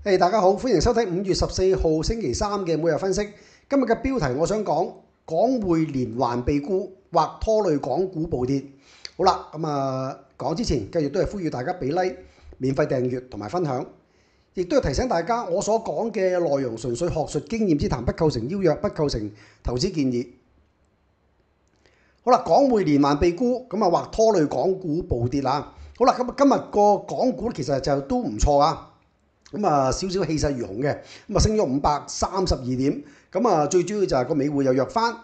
大家好，歡迎收睇5月14號星期三嘅每日分析。今日嘅標題我想講港匯連環被沽或拖累港股暴跌。好啦，講之前繼續都係呼籲大家俾 like、免費訂閱同埋分享，亦都係提醒大家我所講嘅內容純粹學術經驗之談，不構成邀約，不構成投資建議。好啦，港匯連環被沽或拖累港股暴跌啦。好啦，今日個港股其實就都唔錯啊。少少氣勢如虹嘅，升咗532點，最主要就係個美匯又弱翻，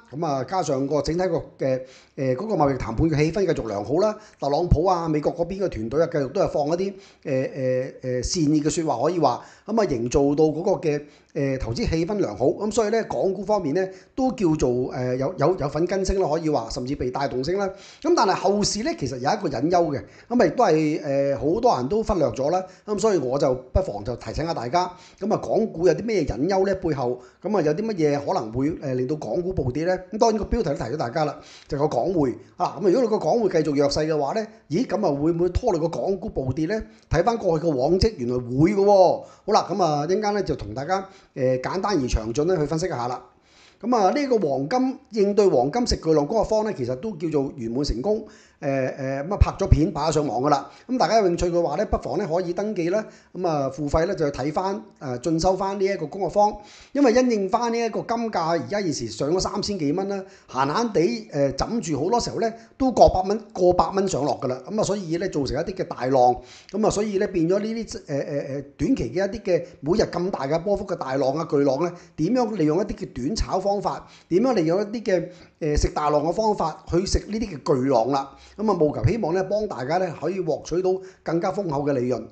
加上個整體個嗰個貿易談判嘅氣氛繼續良好啦，特朗普啊美國嗰邊嘅團隊繼續都係放一啲善意嘅説話，可以話營造到嗰個嘅投資氣氛良好，所以咧港股方面咧都叫做有份跟升啦，可以話甚至被帶動升啦。但係後市咧其實有一個隱憂嘅，亦都係好多人都忽略咗啦。所以我就不妨就提醒下大家，港股有啲咩隱憂咧？背後有啲乜嘢可能會令到港股暴跌咧？當然個標題都提咗大家啦，就係個港匯啊。如果你個港匯繼續弱勢嘅話咧，咦會唔會拖累個港股暴跌咧？睇翻過去個往績，原來會嘅喎。好啦，一陣間咧就同大家簡單而詳盡咧去分析一下啦。呢個黃金應對黃金食巨浪嗰個方咧，其實都叫做圓滿成功。拍咗片擺上網噶啦。大家有興趣嘅話咧，不妨咧可以登記啦。付費咧就睇翻進修翻呢一個工作坊，因為因應翻呢一個金價而家現時上咗3000幾蚊啦，閒閒地枕住好多時候咧都過百蚊上落噶啦。所以咧造成一啲嘅大浪，所以咧變咗呢啲短期嘅一啲嘅每日咁大嘅波幅嘅大浪啊巨浪咧，點樣利用一啲嘅短炒方法，點樣利用一啲嘅食大浪嘅方法去食呢啲嘅巨浪啦。務求希望咧幫大家咧可以獲取到更加豐厚嘅利潤。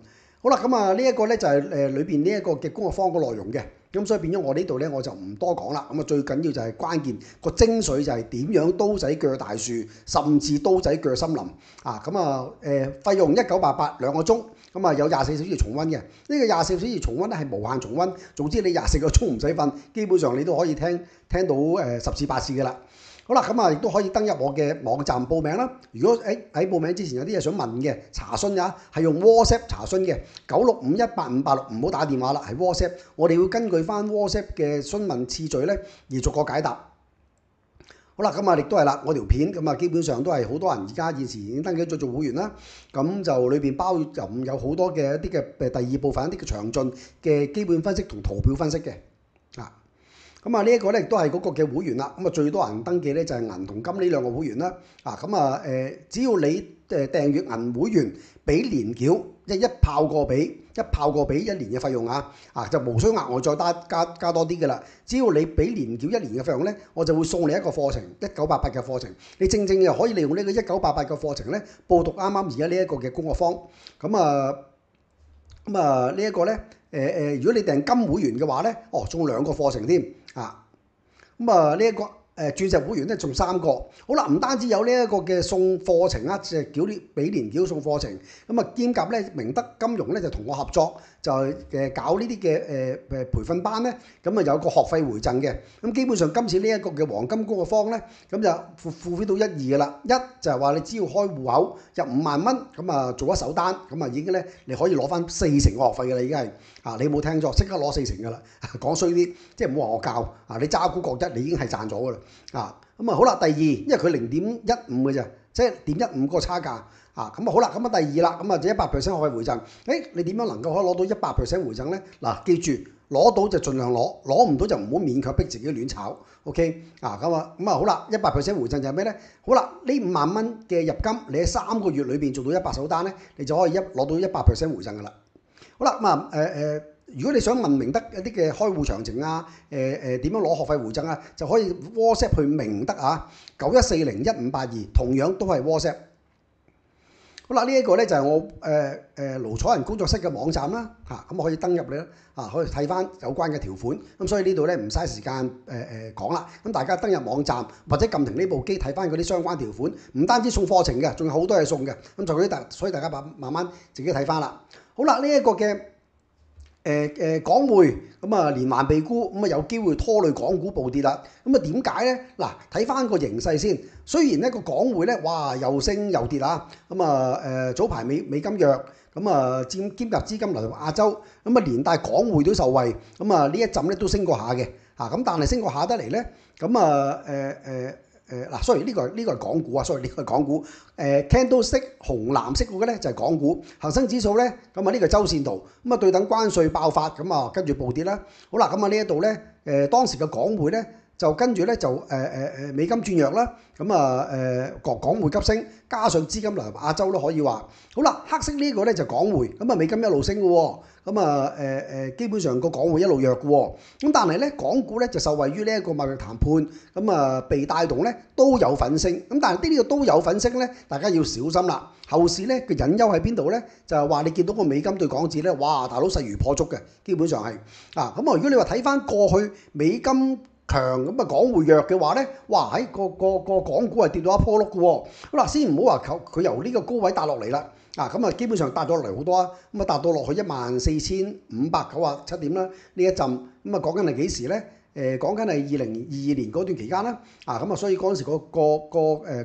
好啦，呢一個咧就係裏邊呢一個嘅工作坊個內容嘅。所以變咗我呢度咧我就唔多講啦。最緊要就係關鍵個精髓就係點樣刀仔鋸大樹，甚至刀仔鋸森林啊。費用1988 2個鐘，有24小時重溫嘅。呢個24小時重溫咧係無限重溫，總之你24個鐘唔使瞓，基本上你都可以聽到10次8次嘅啦。好啦，亦都可以登入我嘅網站報名啦。如果喺報名之前有啲嘢想問嘅查詢呀，係用 WhatsApp 查詢嘅，965185586，唔好打電話啦，係 WhatsApp。我哋會根據翻 WhatsApp 嘅詢問次序咧而逐個解答。好啦，亦都係啦，我條片基本上都係好多人而家現時已經登記咗做會員啦。就裏邊包含有好多嘅一啲嘅第二部分一啲嘅詳盡嘅基本分析同圖表分析嘅。呢一個咧亦都係嗰個嘅會員啦。最多人登記咧就係銀同金呢兩個會員啦。只要你訂閱銀會員，俾年繳，一炮過俾1年嘅費用就無需額外再加多啲嘅啦。只要你俾年繳1年嘅費用咧，我就會送你一個課程1988嘅課程。你正又可以利用呢個1988嘅課程咧，報讀啱啱而家呢一個嘅工作坊。呢一個咧如果你訂金會員嘅話咧，送2個課程添。呢一個鑽石會員咧仲3個。好啦，唔單止有呢一個嘅送課程即係俾年繳送課程，兼夾咧明德金融咧就同我合作，就搞呢啲嘅培訓班咧，有個學費回贈嘅。基本上今次呢一個嘅黃金工作坊咧，就付費到1、2嘅啦。一就係話你只要開戶口入5萬蚊，做一手單，已經咧你可以攞翻40%嘅學費嘅啦，已經係你冇聽錯，即刻攞40%嘅啦。講衰啲，即係唔好話我教你揸股覺得你已經係賺咗嘅啦。好啦，第二，因為佢0.15嘅啫，即係0.15個差價。好啦，第二啦，就100%學費回贈。你點樣能夠可以攞到100%回贈咧？記住攞到就盡量攞，攞唔到就唔好勉強逼自己亂炒。OK 好啦，100% 回贈就係咩咧？好啦，呢5萬蚊嘅入金，你喺3個月裏邊做到100手單咧，你就可以攞到100% 回贈噶啦。好啦，如果你想問明德一啲嘅開戶詳情點樣攞學費回贈就可以 WhatsApp 去明德91401582，同樣都係 WhatsApp。好啦，呢一個咧就係我盧楚仁工作室嘅網站啦，可以登入嚟啦，可以睇翻有關嘅條款。所以呢度咧唔嘥時間講啦。大家登入網站或者撳停呢部機睇翻嗰啲相關條款，唔單止送課程嘅，仲有好多嘢送嘅。所以大家慢慢自己睇翻啦。好啦，呢一個嘅港匯連環被沽，有機會拖累港股暴跌啦。點解咧？睇翻個形勢先。雖然呢個港匯咧，哇又升又跌早排美金弱，咁啊兼夾資金流入亞洲，咁啊連帶港匯都受惠，咁啊呢一陣咧都升過下嘅，咁但係升過下得嚟咧，咁啊sorry 呢個係港股啊，sorry 呢個係港股，candlestick 紅藍色嗰個咧就係港股，恒生指數咧，咁啊呢個周線圖，咁啊對等關稅爆發，咁啊跟住暴跌啦，好啦，咁啊呢一度咧，當時嘅港匯咧。就跟住咧就美金轉弱啦，咁啊港匯急升，加上資金流入亞洲都可以話，好啦，黑色呢個咧就港匯，咁啊美金一路升嘅喎，咁啊基本上個港匯一路弱嘅喎，咁但係咧港股咧就受惠於呢一個貿易談判，咁啊被帶動咧都有份升，咁但係呢個都有份升咧，大家要小心啦。後市咧個隱憂喺邊度咧？就係話你見到個美金對港紙咧，哇大佬勢如破竹嘅，基本上係咁啊如果你話睇翻過去美金強咁啊，港匯弱嘅話咧，哇喺個港股係跌到一坡碌嘅喎。好啦，先唔好話佢由呢個高位跌落嚟啦，咁啊基本上跌咗落嚟好多啊，咁啊跌到落去14,597點啦，呢一陣咁啊講緊係幾時咧？講緊係2022年嗰段期間啦，咁啊所以嗰陣時個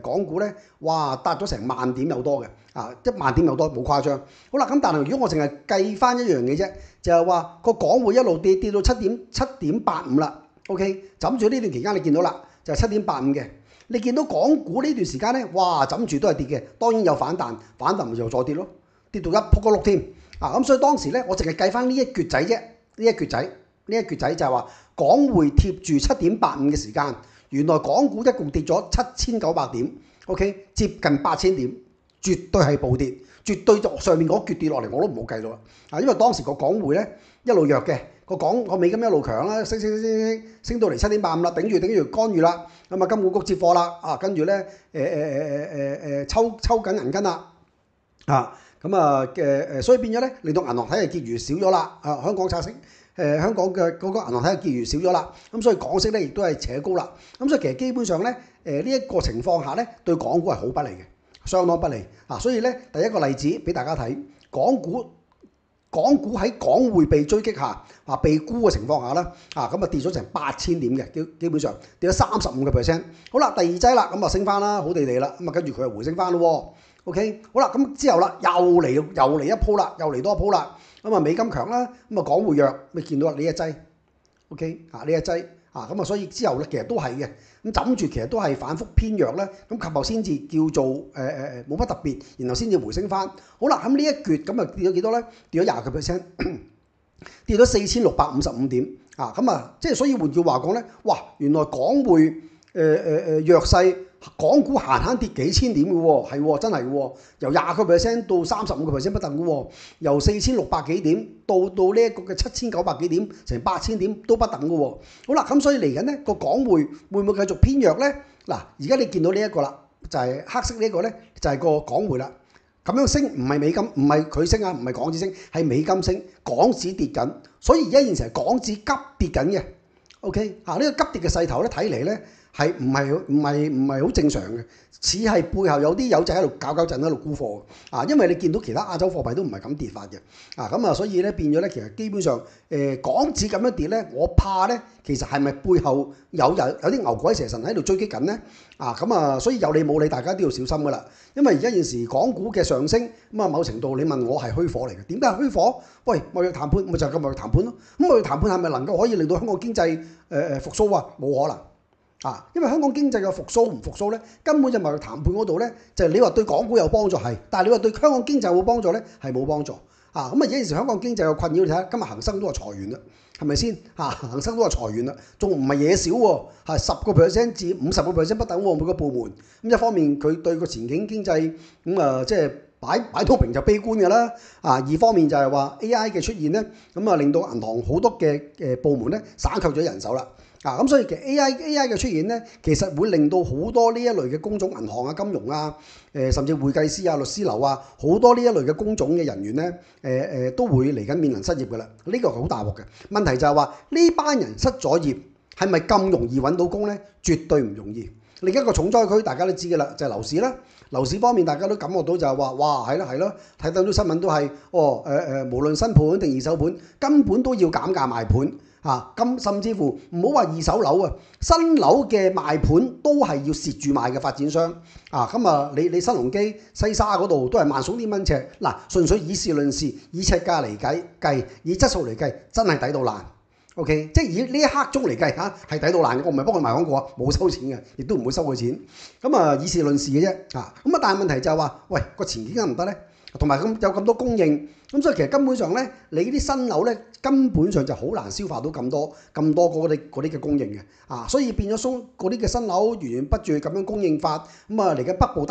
港股咧，哇跌咗成萬點有多嘅，1萬點有多冇誇張。好啦，咁但係如果我淨係計翻一樣嘢啫，就係話個港匯一路跌到7.85啦。OK， 枕住呢段期間你見到啦，就係7.85嘅。你見到港股呢段時間咧，哇，枕住都係跌嘅。當然有反彈，反彈咪又再跌咯，跌到一仆個碌添。咁所以當時咧，我淨係計翻呢一橛仔啫，呢一橛仔就係話港匯貼住7.85嘅時間，原來港股一共跌咗7,900點。OK， 接近8,000點，絕對係暴跌，絕對就上面嗰橛跌落嚟我都唔好計到啦。因為當時個港匯咧一路弱嘅。個美金一路強啦，升到嚟7.85啦，頂住干預啦，咁啊金管局接貨啦，跟住咧抽緊銀根啦，所以變咗咧令到銀行體系結餘少咗啦，香港拆息香港嘅嗰個銀行體系結餘少咗啦，咁所以港息咧亦都係扯高啦，咁所以其實基本上咧呢一個情況下咧對港股係好不利嘅，相當不利所以咧第一個例子俾大家睇，港股喺港匯被追擊下，被沽嘅情況下啦，咁啊跌咗成8,000點嘅，基本上跌咗35%。好啦，第二劑啦，咁啊升翻啦，好地地啦，咁啊跟住佢又回升翻咯。OK， 好啦，咁之後啦，又嚟一鋪啦，又嚟多一鋪啦。咁啊美金強啦，咁啊港匯弱，咪見到啦呢一劑。OK，呢一劑。咁啊，所以之後咧，其實都係嘅，咁枕住其實都係反覆偏弱咧，咁及後先至叫做冇乜特別，然後先至回升翻。好啦，咁呢一橛咁啊跌咗幾多咧？跌咗20%，跌咗4,655點。咁啊，即係所以換句話講咧，哇，原來港匯弱勢，港股閒跌幾千點嘅喎，係喎，真係喎，由20%到35%不等嘅喎，由4,600幾點到呢一個嘅7,900幾點，成8,000點都不等嘅喎。好啦，咁所以嚟緊咧個港匯會唔會繼續偏弱咧？嗱，而家你見到呢一個啦，就係黑色呢一個咧，就係個港匯啦。咁樣升唔係美金，唔係佢升唔係港紙升，係美金升，港紙跌緊。所以而家現時係港紙急跌緊嘅。OK，呢個急跌嘅勢頭咧，睇嚟咧。係唔係好正常嘅？似係背後有啲友仔喺度搞震喺度沽貨因為你見到其他亞洲貨幣都唔係咁跌法嘅咁啊，所以咧變咗咧，其實基本上港紙咁樣跌咧，我怕咧，其實係咪背後有啲牛鬼蛇神喺度追擊緊咧所以有理冇理，大家都要小心噶啦。因為而家現時港股嘅上升某程度你問我係虛火嚟嘅。點解係虛火？喂，貿易談判咪就係個貿易談判咯。咁貿易談判係咪能夠可以令到香港經濟復甦啊？冇可能。因為香港經濟嘅復甦唔復甦咧，根本就貿易談判嗰度咧，就係你話對港股有幫助係，但係你話對香港經濟有冇幫助咧，係冇幫助。咁啊，有陣時香港經濟嘅困擾，你睇下今日恒生都係裁員啦，係咪先？恒生都係裁員啦，仲唔係嘢少喎？係10%至50%不等喎，每個部門。咁一方面佢對個前景經濟即係擺到明就悲觀嘅啦。二方面就係話 AI 嘅出現咧，令到銀行好多嘅部門咧省卻咗人手啦。咁所以其實 AI 嘅出現咧，其實會令到好多呢一類嘅工種，銀行啊、金融啊、甚至會計師啊、律師樓啊，好多呢一類嘅工種嘅人員咧，都會嚟緊面臨失業㗎啦。呢個係好大鑊嘅問題就係話呢班人失咗業，係咪咁容易揾到工咧？絕對唔容易另一個重災區大家都知嘅啦，就係樓市啦。樓市方面大家都感覺到就係話，哇係咯，睇到啲新聞都係，無論新盤定二手盤，根本都要減價賣盤。咁甚至乎唔好話二手樓啊，新樓嘅賣盤都係要蝕住賣嘅發展商。你新鴻基西沙嗰度都係萬數啲蚊尺，純粹以事論事，以尺價嚟計，以質素嚟計，真係抵到爛。OK， 即係以呢一刻鐘嚟計嚇，係抵到爛嘅。我唔係幫佢賣廣告啊，冇收錢嘅，亦都唔會收佢錢。以事論事嘅啫。但係問題就係話，喂個前景得唔得咧？同埋有咁多供應，所以其實根本上咧，你啲新樓咧根本上就好難消化到咁多嗰啲嘅供應嘅。所以變咗嗰啲嘅新樓源源不絕咁樣供應法。嚟緊北部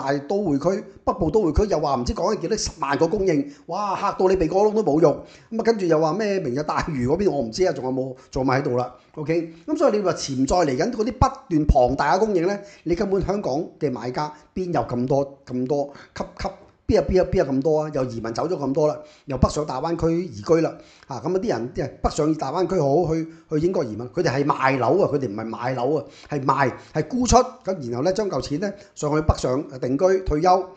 都會區又話唔知講緊幾多10萬個供應，哇嚇到你鼻哥窿都冇肉。跟住又話咩明日大嶼嗰邊我唔知啊，仲有冇做埋喺度啦？OK， 所以你話潛在嚟緊嗰啲不斷龐大嘅供應咧，你根本香港嘅買家邊有咁多邊有咁多啊？又移民走咗咁多啦，又北上大灣區移居啦。啲人即係北上大灣區好去英國移民，佢哋係賣樓啊，佢哋唔係買樓啊，係沽出咁，然後咧將嚿錢咧上去北上定居退休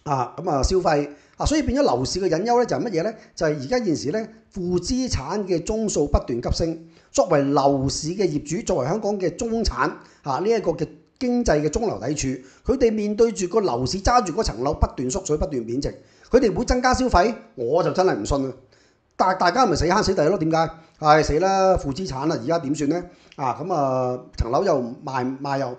消費所以變咗樓市嘅隱憂咧就係乜嘢咧？就係而家現時咧負資產嘅宗數不斷急升，作為樓市嘅業主，作為香港嘅中產呢一個嘅經濟嘅中流砥柱，佢哋面對住個樓市揸住嗰層樓不斷縮水不斷貶值，佢哋會增加消費？我就真係唔信啊！但係大家咪死慳死抵咯？點解？死啦！負資產啦，而家點算咧？層樓又賣又唔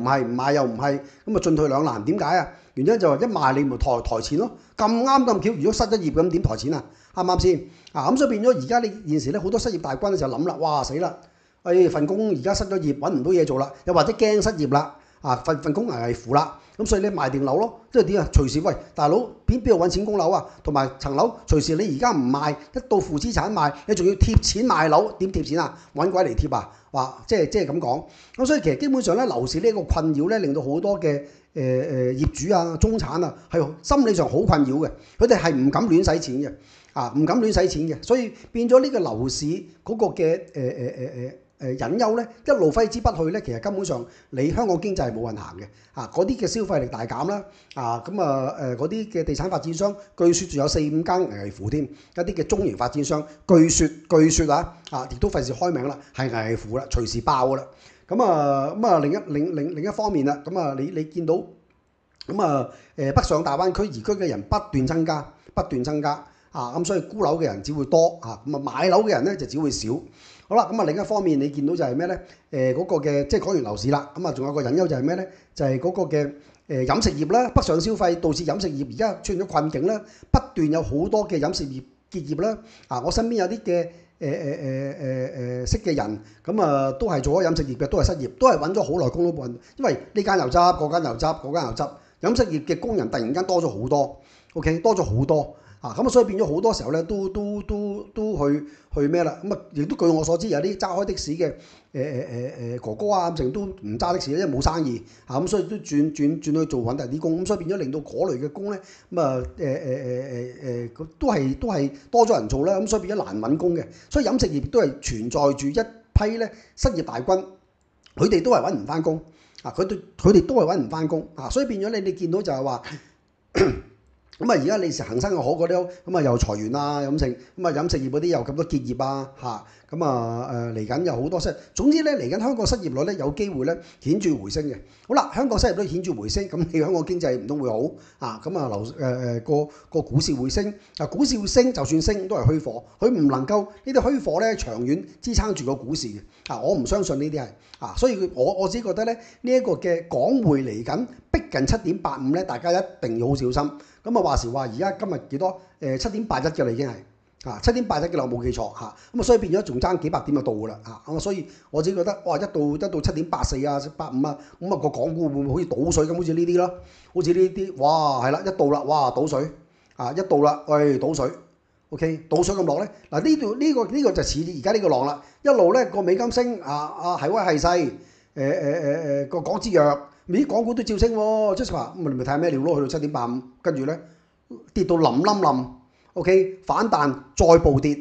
係，唔賣又唔係，進退兩難。點解啊？原因就係一賣你咪抬錢咯。咁啱咁巧，如果失咗業咁點抬錢啊？啱唔啱先？所以變咗而家你現時咧好多失業大軍就諗啦，哇死啦！份工而家失咗業，揾唔到嘢做啦，又或者驚失業啦，份工危乎啦，咁所以你賣定樓咯，即係點啊？隨時喂大佬邊度揾錢供樓啊？同埋層樓隨時你而家唔賣，一到負資產賣，你仲要貼錢賣樓，點貼錢啊？揾鬼嚟貼啊？話即係咁講，咁所以其實基本上咧樓市呢個困擾咧，令到好多嘅業主啊、中產啊係心理上好困擾嘅，佢哋係唔敢亂使錢嘅，唔敢亂使錢嘅，所以變咗呢個樓市嗰個嘅隱憂咧一路揮之不去咧，其實根本上你香港經濟係冇運行嘅，嗰啲嘅消費力大減啦，嗰啲嘅地產發展商據説仲有4-5間危乎添，一啲嘅中型發展商據説亦都費事開名啦，係危乎啦，隨時爆噶啦。另一方面啦，你見到北上大灣區移居嘅人不斷增加，所以沽樓嘅人只會多買樓嘅人咧就只會少。好啦，另一方面你見到就係咩咧？嗰個嘅即係講完樓市啦，仲有個隱憂就係咩咧？就係嗰個嘅飲食業啦，北上消費導致飲食業而家出現咗困境啦，不斷有好多嘅飲食業結業啦。我身邊有啲嘅識嘅人，都係做咗飲食業嘅，都係失業，都係揾咗好耐工都冇揾，因為呢間又執，嗰間又執，嗰間又執，飲食業嘅工人突然間多咗好多 ，OK， 多咗好多。所以變咗好多時候咧，都去咩啦？亦都據我所知，有啲揸開的士嘅哥哥啊，成都唔揸的士，因為冇生意所以都轉去做揾第啲工，所以變咗令到嗰類嘅工咧，都係多咗人做啦，所以變咗難揾工嘅。所以飲食業都係存在住一批咧失業大軍，佢哋都係揾唔翻工佢哋都係揾唔翻工所以變咗你見到就係話。而家你恒生嘅可嗰啲又裁員啊，飲食業嗰啲又咁多結業啊，嚟緊有好多總之咧嚟緊香港失業率咧有機會咧顯著回升嘅。好啦，香港失業率顯著回升，咁你香港經濟唔通會好個股市會升股市會升，就算升都係虛火，佢唔能夠呢啲虛火咧長遠支撐住個股市嘅我唔相信呢啲係所以我只覺得咧呢一個嘅港匯嚟緊逼近7.85咧，大家一定要好小心。話時話而家今日幾多7.81嘅啦已經係7.81嘅啦，我冇記錯所以變咗仲爭幾百點就到噶啦所以我自己覺得哇一到7.8485個港股會唔會好似倒水咁，好似呢啲咯，好似呢啲哇係啦一到啦哇倒水一到啦喂倒水 OK 倒水咁落咧呢個就似而家呢個浪啦，一路咧個美金升係威係勢個港紙弱。啲港股都照升喎，即係話你咪睇下咩料咯，去到7.85，跟住咧跌到冧 ，OK 反彈再暴跌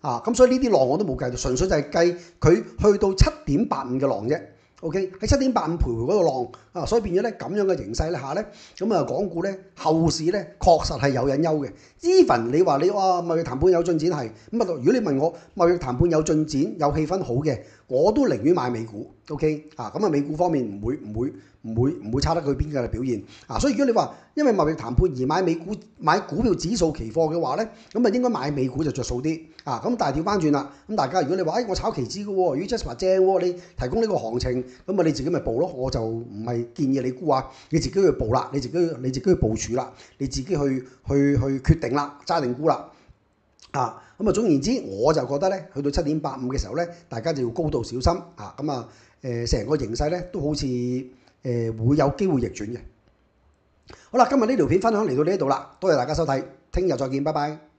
咁所以呢啲浪我都冇計到，純粹就係計佢去到7.85嘅浪啫 OK 喺7.85徘徊嗰度浪啊，所以變咗咧咁樣嘅形勢咧下咧，咁啊港股咧後市咧確實係有隱憂嘅。even 你話你哇貿易談判有進展係咁啊，如果你問我貿易談判有進展有氣氛好嘅，我都寧願買美股。OK 啊，咁啊美股方面唔會差得佢邊嘅表現啊，所以如果你話因為貿易談判而買股票指數期貨嘅話咧，咁啊應該買美股就着數啲啊。咁但係調翻轉啦，咁大家如果你話我炒期指嘅喎，如果 Jasper 正喎，你提供呢個行情，咁啊你自己咪報咯，我就唔係建議你沽啊，你自己去報啦，你自己去部署啦，你自己去決定啦，揸定沽啦。啊，咁啊總言之，我就覺得咧，去到7.85嘅時候咧，大家就要高度小心啊。咁啊成個形勢咧都好似會有機會逆轉嘅。好啦，今日呢條片分享嚟到呢一度啦，多謝大家收睇，聽日再見，拜拜。